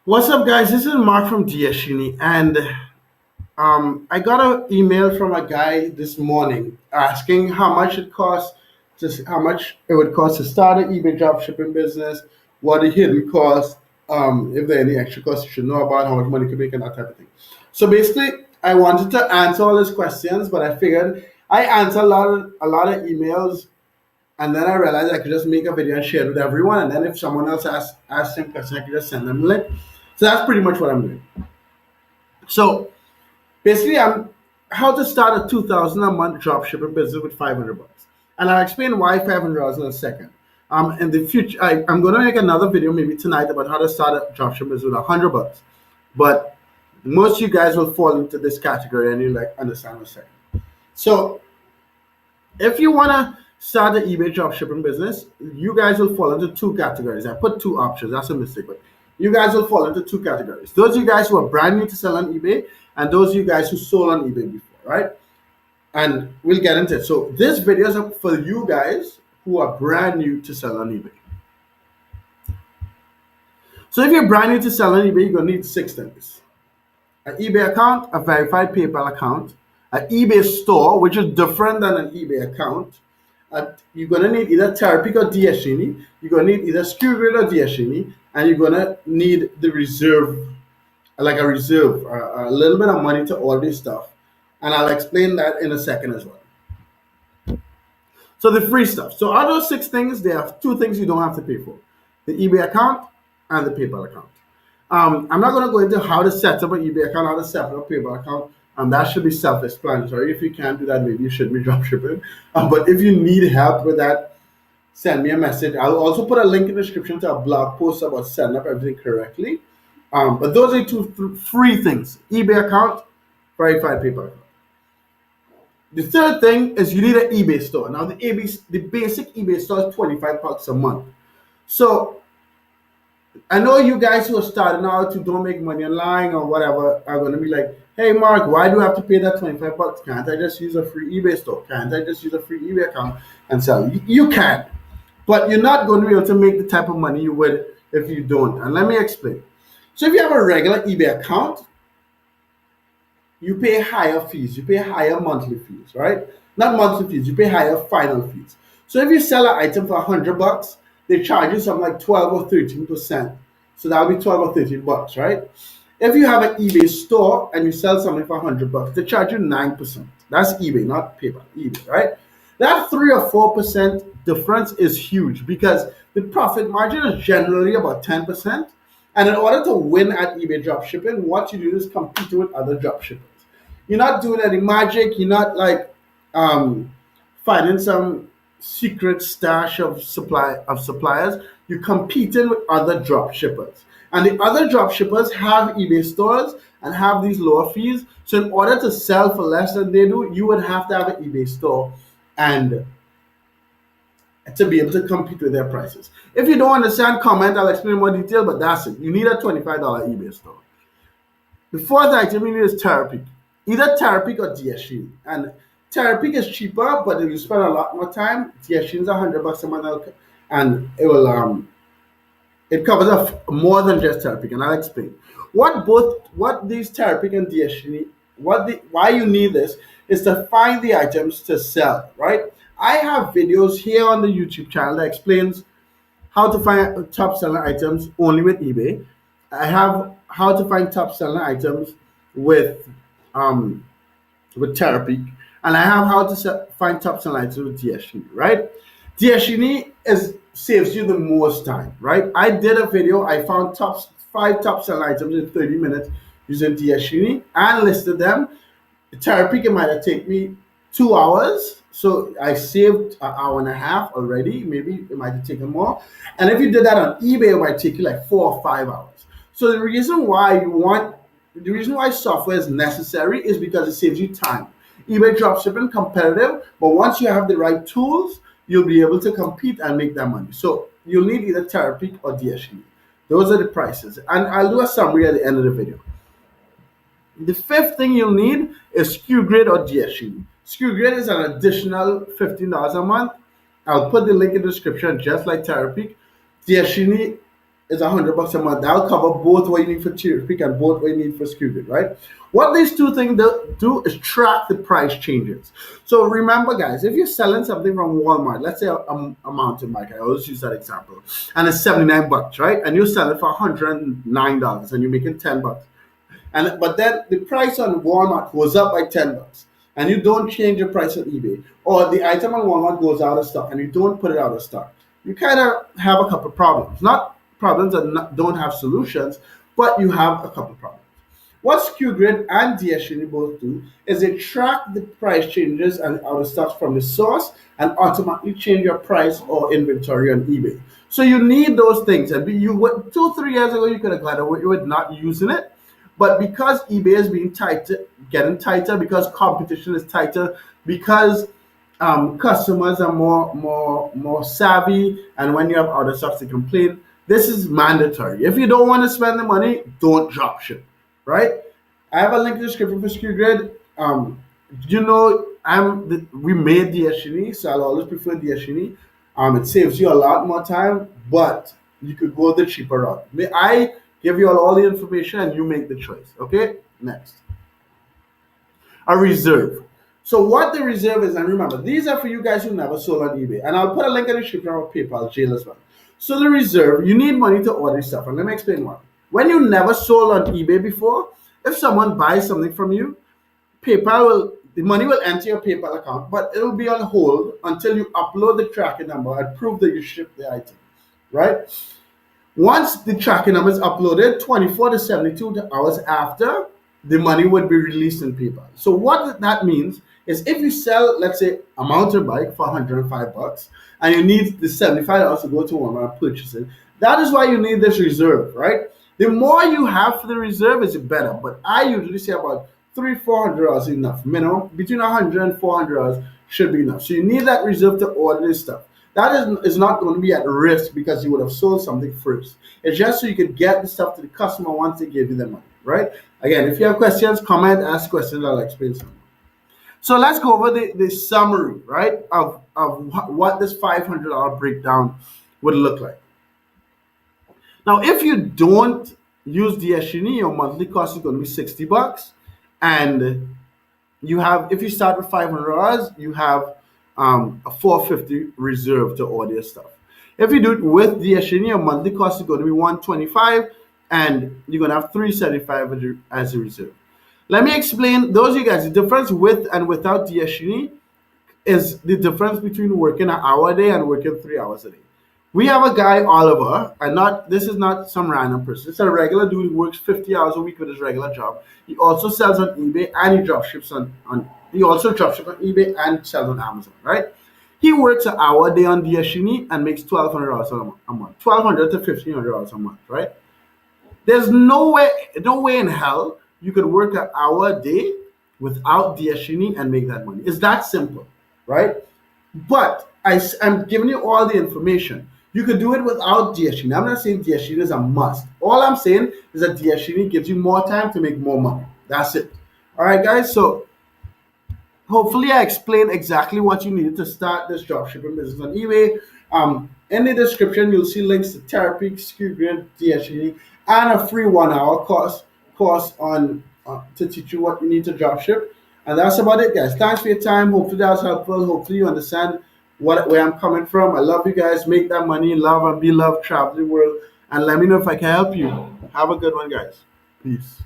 What's up, guys? This is Mark from DSUni, and I got an email from a guy this morning asking how much it would cost to start an eBay drop shipping business, what the hidden costs, if there are any extra costs you should know about, how much money you can make, and that type of thing. So basically, I wanted to answer all his questions, but I figured I answer a lot of emails, and then I realized I could just make a video and share it with everyone, and then if someone else asks him question, I could just send them a link. So that's pretty much what I'm doing. So basically, I'm how to start a 2,000 a month dropshipping business with 500 bucks, and I'll explain why $500 in a second. In the future, I'm going to make another video maybe tonight about how to start a dropshipping business with 100 bucks, but most of you guys will fall into this category, and you like understand in a second. So if you want to start an eBay dropshipping business, you guys will fall into two categories. I put two options. That's a mistake, but you guys will fall into two categories. Those of you guys who are brand new to sell on eBay, and those of you guys who sold on eBay before, right? And we'll get into it. So this video is for you guys who are brand new to sell on eBay. So if you're brand new to sell on eBay, you're gonna need six things: an eBay account, a verified PayPal account, an eBay store, which is different than an eBay account. You're gonna need either Terapeak or DSUni. You're gonna need either ScrewGrid or DSUni, and you're gonna need the reserve, like a reserve, a little bit of money to all this stuff. And I'll explain that in a second as well. So the free stuff. So out of those six things, there are two things you don't have to pay for: the eBay account and the PayPal account. I'm not going to go into how to set up an eBay account, how to set up a PayPal account. That should be self-explanatory. If you can't do that, maybe you shouldn't be dropshipping. But if you need help with that, send me a message. I'll also put a link in the description to a blog post about setting up everything correctly. But those are free things: eBay account, verified PayPal account. The third thing is you need an eBay store. Now the basic eBay store is 25 bucks a month. So I know you guys who are starting out who don't make money online or whatever are going to be like, hey, Mark, why do I have to pay that 25 bucks? Can't I just use a free eBay store? Can't I just use a free eBay account and sell? You can, but you're not going to be able to make the type of money you would if you don't. And let me explain. So if you have a regular eBay account, you pay higher fees. You pay higher monthly fees, right? Not monthly fees. You pay higher final fees. So if you sell an item for 100 bucks, they charge you something like 12 or 13%. So that would be 12 or 13 bucks, right? If you have an eBay store and you sell something for 100 bucks, they charge you 9%. That's eBay, not PayPal. eBay, right? That 3 or 4% difference is huge because the profit margin is generally about 10%. And in order to win at eBay dropshipping, what you do is compete with other dropshippers. You're not doing any magic. You're not like finding some secret stash of suppliers. You're competing with other dropshippers, and the other dropshippers have eBay stores and have these lower fees. So in order to sell for less than they do, you would have to have an eBay store and to be able to compete with their prices. If you don't understand, comment. I'll explain in more detail, but that's it. You need a $25 eBay store. The fourth item you need is Terapeak. Either Terapeak or DSUni. And Terapeak is cheaper, but if you spend a lot more time, DSUni is 100 bucks a month, and it covers up more than just Terapeak, and I'll explain. What these Terapeak and DSUni, why you need this is to find the items to sell, right? I have videos here on the YouTube channel that explains how to find top selling items only with eBay. I have how to find top selling items with um with Terapeak, and I have how to find top selling items with DSUni, right? DSUni is saves you the most time, right? I did a video. I found five top selling items in 30 minutes using DSUni and listed them. Terapeak, it might have taken me 2 hours. So I saved an hour and a half already. Maybe it might have taken more. And if you did that on eBay, it might take you like 4 or 5 hours. So the reason why software is necessary is because it saves you time. eBay dropshipping competitive, but once you have the right tools, you'll be able to compete and make that money. So you'll need either Terapeak or DSUni. Those are the prices. And I'll do a summary at the end of the video. The fifth thing you'll need is ScrewGrid or DSUni. ScrewGrid is an additional $15 a month. I'll put the link in the description, just like Terapeak. DSUni is $100 a month. That'll cover both what you need for Terapeak and both what you need for Scooby, right? What these two things do is track the price changes. So remember, guys, if you're selling something from Walmart, let's say a mountain bike, I always use that example, and it's $79, right? And you sell it for $109 and you're making $10. And but then the price on Walmart goes up by $10, and you don't change the price on eBay, or the item on Walmart goes out of stock and you don't put it out of stock. You kind of have a couple problems. Not problems that don't have solutions, but you have a couple problems. What SKUGrid and DSUNI both do is they track the price changes and out of stocks from the source and automatically change your price or inventory on eBay. So you need those things. And you 2 3 years ago you could have got away with not using it, but because eBay is being tighter, getting tighter, because competition is tighter, because customers are more savvy, and when you have out of stocks, they complain. This is mandatory. If you don't want to spend the money, don't drop ship, right? I have a link in the description for SkewGrid. You know, we made DSUNI, so I'll always prefer DSUNI. It saves you a lot more time, but you could go the cheaper route. May I give you all the information and you make the choice? Okay, next. A reserve. So what the reserve is, and remember, these are for you guys who never sold on eBay. And I'll put a link in the description of PayPal, jail as well. So the reserve, you need money to order stuff. And let me explain why. When you never sold on eBay before, if someone buys something from you, the money will enter your PayPal account, but it'll be on hold until you upload the tracking number and prove that you shipped the item, right? Once the tracking number is uploaded, 24 to 72 hours after, the money would be released in PayPal. So what that means is if you sell, let's say, a mountain bike for $105 and you need the $75 to go to Walmart and purchase it, that is why you need this reserve, right? The more you have for the reserve is better, but I usually say about $300-400 is enough. Minimum between $100 and $400 should be enough. So you need that reserve to order this stuff. That is not going to be at risk because you would have sold something first. It's just so you could get the stuff to the customer once they give you the money, right? Again, if you have questions, comment, ask questions, I'll explain some. So let's go over the summary, right, of what this $500 breakdown would look like. Now, if you don't use DSUNI, your monthly cost is going to be $60, and you have, if you start with $500, you have a $450 reserve to order your stuff. If you do it with DSUNI, your monthly cost is going to be $125, and you're going to have $375 as a reserve. Let me explain those you guys. The difference with and without DSUNI is the difference between working an hour a day and working 3 hours a day. We have a guy, Oliver, and this is not some random person. It's a regular dude who works 50 hours a week with his regular job. He also sells on eBay and he dropships on he also dropships on eBay and sells on Amazon, right? He works an hour a day on DSUNI and makes $1,200 a month, $1,200 to $1,500 a month, right? There's no way in hell you could work an hour a day without DSUNI and make that money. It's that simple, right? But I'm giving you all the information. You could do it without DSUNI. I'm not saying DSUNI is a must. All I'm saying is that DSUNI gives you more time to make more money. That's it. All right, guys. So hopefully I explained exactly what you need to start this dropshipping business on eBay. In the description, you'll see links to Terapeak, SkewGrid, DSUNI, and a free 1-hour course on to teach you what you need to dropship. And that's about it, guys. Thanks for your time. Hopefully that was helpful. Hopefully you understand where I'm coming from. I love you guys. Make that money, love and be loved, travel the world, and let me know if I can help you. Have a good one, guys. Peace.